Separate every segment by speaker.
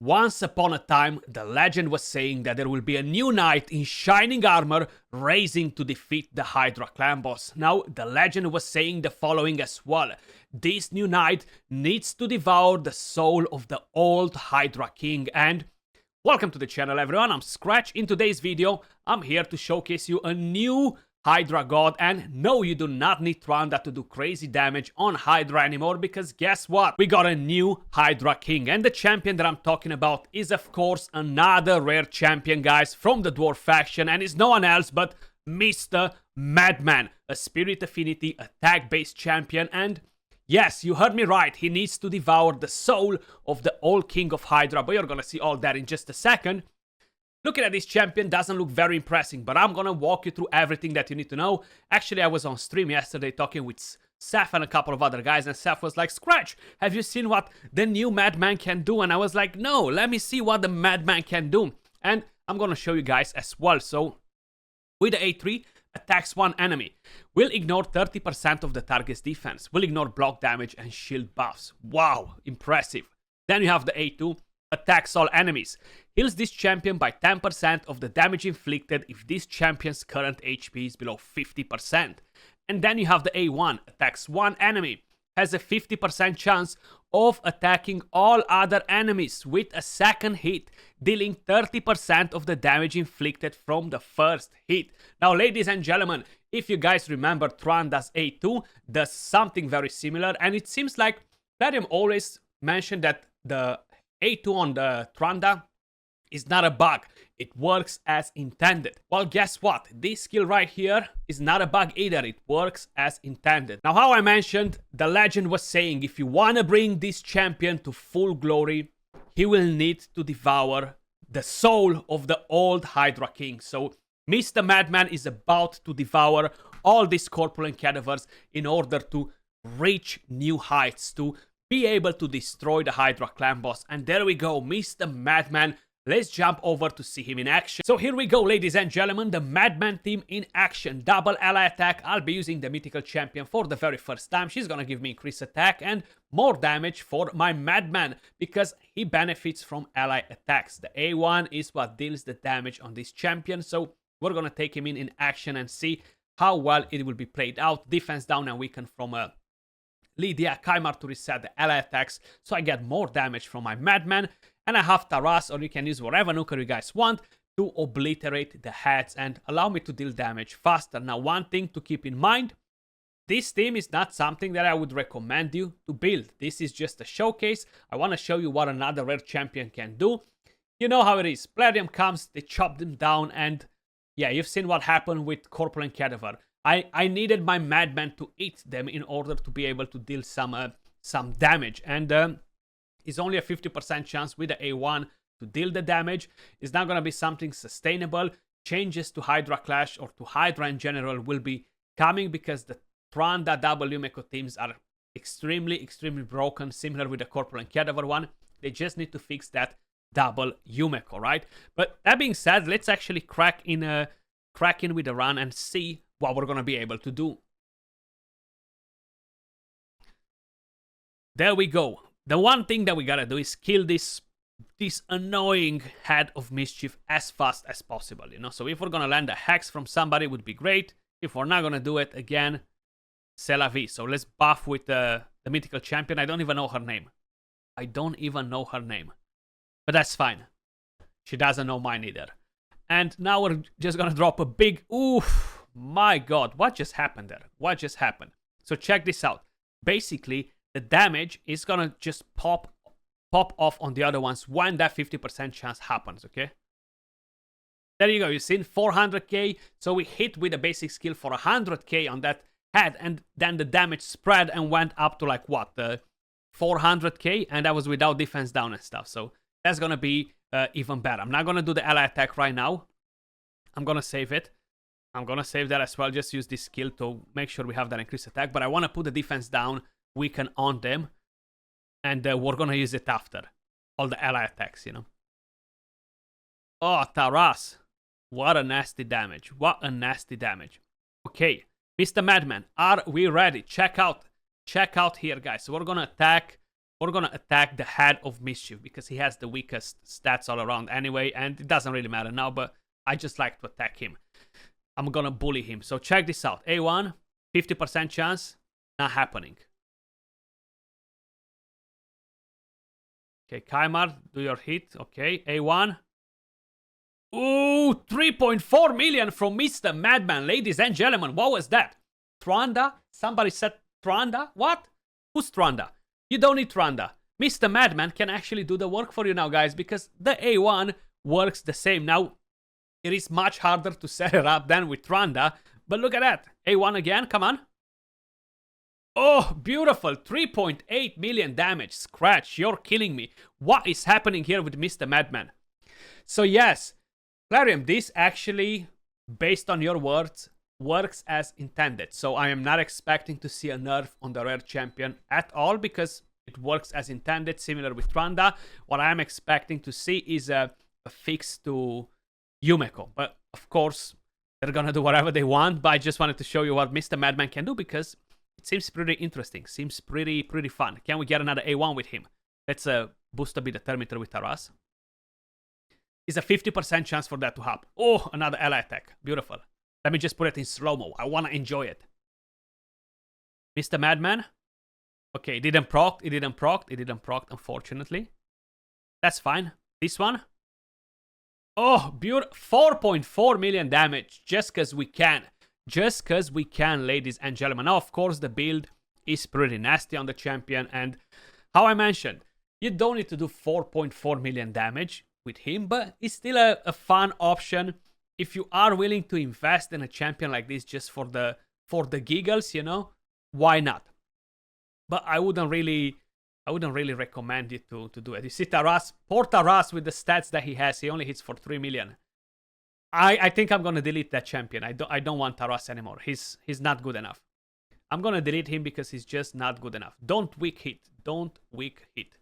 Speaker 1: Once upon a time, the legend was saying that there will be a new knight in shining armor rising to defeat the Hydra clan boss. Now, the legend was saying the following as well. This new knight needs to devour the soul of the old Hydra king. And welcome to the channel, everyone. I'm Skratch. In today's video, I'm here to showcase you a new Hydra god, and no, you do not need Tranda to do crazy damage on Hydra anymore, because guess what? We got a new Hydra king, and the champion that I'm talking about is of course another rare champion, guys, from the Dwarf faction, and is no one else but Mr. Madman, a Spirit Affinity attack-based champion. And yes, you heard me right, he needs to devour the soul of the old king of Hydra, but you're gonna see all that in just a second. Looking at this champion doesn't look very impressive, but I'm gonna walk you through everything that you need to know. Actually, I was on stream yesterday talking with Seth and a couple of other guys, and Seth was like, Skratch, have you seen what the new Madman can do? And I was like, no, let me see what the Madman can do. And I'm gonna show you guys as well. So, with the A3, attacks one enemy. Will ignore 30% of the target's defense. Will ignore block damage and shield buffs. Wow, impressive. Then you have the A2. Attacks all enemies. Heals this champion by 10% of the damage inflicted if this champion's current HP is below 50%. And then you have the A1. Attacks one enemy. Has a 50% chance of attacking all other enemies with a second hit, dealing 30% of the damage inflicted from the first hit. Now, ladies and gentlemen, if you guys remember, Tranda's A2 does something very similar, and it seems like Platinum always mentioned that the A2 on the Tranda is not a bug. It works as intended. Well, guess what? This skill right here is not a bug either. It works as intended. Now, how I mentioned, the legend was saying if you want to bring this champion to full glory, he will need to devour the soul of the old Hydra king. So, Mr. Madman is about to devour all these corpulent cadavers in order to reach new heights, to be able to destroy the Hydra clan boss. And there we go, Mr. Madman. Let's jump over to see him in action. So here we go, ladies and gentlemen, the Madman team in action. Double ally attack. I'll be using the mythical champion for the very first time. She's gonna give me increased attack and more damage for my Madman, because he benefits from ally attacks. The A1 is what deals the damage on this champion. So we're gonna take him in action and see how well it will be played out. Defense down and weaken from a Lydia Kaimar to reset the ally attacks, so I get more damage from my Madman. And I have Taras, or you can use whatever nuker you guys want, to obliterate the heads and allow me to deal damage faster. Now, one thing to keep in mind, this team is not something that I would recommend you to build. This is just a showcase. I want to show you what another rare champion can do. You know how it is. Palladium comes, they chop them down, and yeah, you've seen what happened with Corpulent Cadaver. I needed my Madman to eat them in order to be able to deal some damage, and it's only a 50% chance with the A1 to deal the damage. It's not going to be something sustainable. Changes to Hydra Clash or to Hydra in general will be coming, because the Tranda double Yumeko teams are extremely broken, similar with the Corpulent Cadaver one. They just need to fix that double Yumeko, right? But that being said, let's actually crack in with a run and see what we're going to be able to do. There we go. The one thing that we gotta do is kill this annoying head of mischief as fast as possible, you know? So if we're gonna land a hex from somebody, it would be great. If we're not gonna do it, again, c'est la vie. So let's buff with the mythical champion. I don't even know her name. But that's fine. She doesn't know mine either. And now we're just gonna drop a big... Oof! My god, what just happened there? What just happened? So check this out. Basically, the damage is gonna just pop off on the other ones when that 50% chance happens, okay? There you go, you've seen 400k, so we hit with a basic skill for 100k on that head, and then the damage spread and went up to like what, 400k, and that was without defense down and stuff, so that's gonna be even better. I'm not gonna do the ally attack right now. I'm gonna save it. I'm gonna save that as well, just use this skill to make sure we have that increased attack, but I wanna put the defense down, weaken on them, and we're gonna use it after all the ally attacks, you know. Oh, Taras, what a nasty damage. Okay, Mr. Madman, are we ready? Check out here, guys. So we're gonna attack we're gonna attack the Head of Mischief because he has the weakest stats all around anyway, and it doesn't really matter now, but I just like to attack him. I'm gonna bully him. So check this out. A1, 50% chance, not happening. Okay, Kaimar, do your hit. Okay, A1. Ooh, 3.4 million from Mr. Madman. Ladies and gentlemen, what was that? Tranda? Somebody said Tranda? What? Who's Tranda? You don't need Tranda. Mr. Madman can actually do the work for you now, guys, because the A1 works the same. Now, it is much harder to set it up than with Tranda, but look at that. A1 again, come on. Oh, beautiful. 3.8 million damage. Skratch, you're killing me. What is happening here with Mr. Madman? So yes, Clarium, this actually, based on your words, works as intended. So I am not expecting to see a nerf on the rare champion at all because it works as intended, similar with Tranda. What I am expecting to see is a fix to Yumeko. But of course, they're gonna do whatever they want, but I just wanted to show you what Mr. Madman can do because it seems pretty interesting, seems pretty fun. Can we get another A1 with him? Let's boost a bit the thermometer with Taras. Is a 50% chance for that to happen. Oh, another ally attack. Beautiful. Let me just put it in slow-mo. I want to enjoy it. Mr. Madman. Okay, it didn't proc. It didn't proc, unfortunately. That's fine. This one. Oh, beautiful. 4.4 million damage. Just because we can. Just because we can, ladies and gentlemen. Now, of course, the build is pretty nasty on the champion. And how I mentioned, you don't need to do 4.4 million damage with him, but it's still a fun option if you are willing to invest in a champion like this just for the giggles, you know. Why not? But I wouldn't really recommend it to do it. You see Taras, poor Taras with the stats that he has, he only hits for 3 million. I think I'm gonna delete that champion. I don't want Taras anymore. He's not good enough. I'm gonna delete him because he's just not good enough. Don't weak hit. Don't weak hit.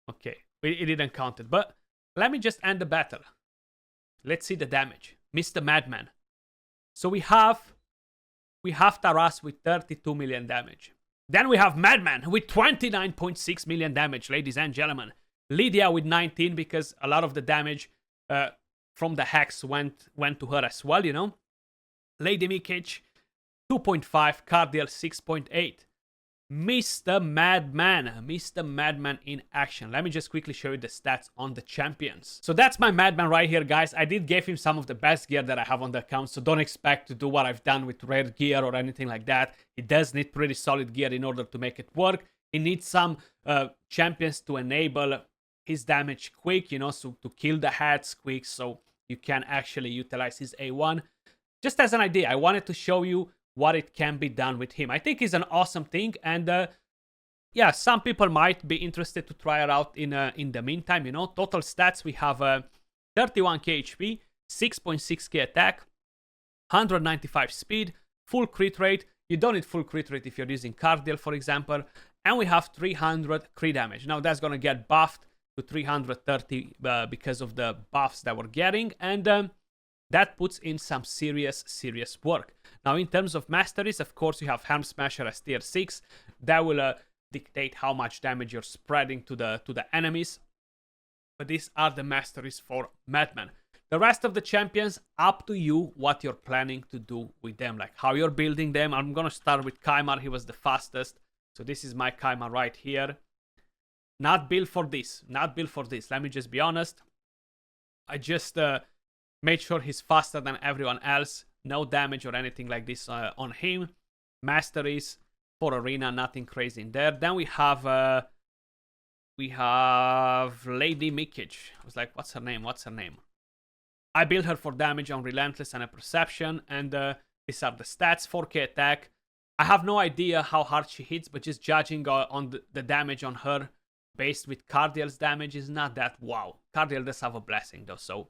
Speaker 1: Okay, it didn't count it, but let me just end the battle. Let's see the damage. Mr. Madman. So we have Taras with 32 million damage. Then we have Madman with 29.6 million damage, ladies and gentlemen. Lydia with 19 because a lot of the damage from the hex went to her as well, you know. Lady Mikic 2.5, Cardiel 6.8. Mr. Madman in action. Let me just quickly show you the stats on the champions. So that's my Madman right here, guys. I did give him some of the best gear that I have on the account, so don't expect to do what I've done with rare gear or anything like that. He does need pretty solid gear in order to make it work. He needs some champions to enable his damage quick, you know, so to kill the heads quick, so you can actually utilize his A1. Just as an idea, I wanted to show you what it can be done with him. I think it's an awesome thing, and yeah, some people might be interested to try it out in the meantime, you know. Total stats, we have 31k HP, 6.6k attack, 195 speed, full crit rate. You don't need full crit rate if you're using Cardiel, for example, and we have 300 crit damage. Now that's gonna get buffed to 330 because of the buffs that we're getting, and that puts in some serious work. Now, in terms of masteries, of course, you have Helm Smasher as tier 6. That will dictate how much damage you're spreading to the enemies. But these are the masteries for Madman. The rest of the champions, up to you what you're planning to do with them, like how you're building them. I'm going to start with Kaimar. He was the fastest. So this is my Kaimar right here. Not built for this. Not built for this. Let me just be honest. I just made sure he's faster than everyone else. No damage or anything like this on him. Masteries for arena, nothing crazy in there. Then we have Lady Mikic. I was like, what's her name? I built her for damage on Relentless and a Perception, and these are the stats. 4k attack. I have no idea how hard she hits, but just judging on the damage on her based with Cardiel's damage is not that wow. Cardiel does have a blessing though, so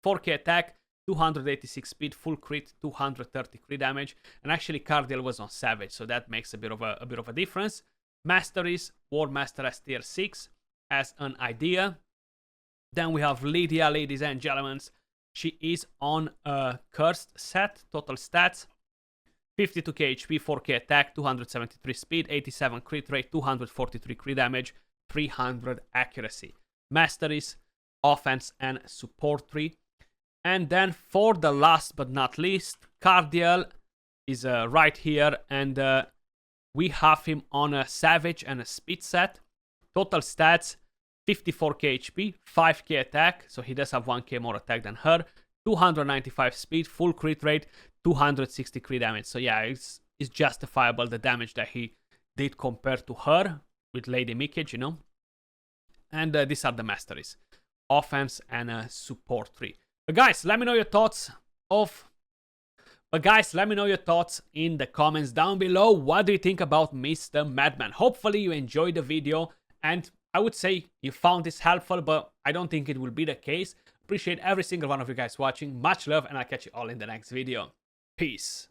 Speaker 1: 4k attack, 286 speed, full crit, 230 crit damage, and actually Cardiel was on Savage, so that makes a bit of a difference. Masteries, War Master as tier 6 as an idea. Then we have Lydia, ladies and gentlemen. She is on a cursed set, total stats 52k HP, 4k attack, 273 speed, 87 crit rate, 243 crit damage, 300 accuracy. Masteries, offense, and support tree. And then for the last but not least, Cardiel is right here, and we have him on a Savage and a Speed set. Total stats, 54k HP, 5k attack, so he does have 1k more attack than her, 295 speed, full crit rate, 260 crit damage. So yeah, it's justifiable, the damage that he did compared to her with Lady Mickage, you know. And these are the masteries, offense and support tree. But guys, let me know your thoughts in the comments down below. What do you think about Mr. Madman? Hopefully you enjoyed the video, and I would say you found this helpful, but I don't think it will be the case. Appreciate every single one of you guys watching. Much love, and I'll catch you all in the next video. Peace.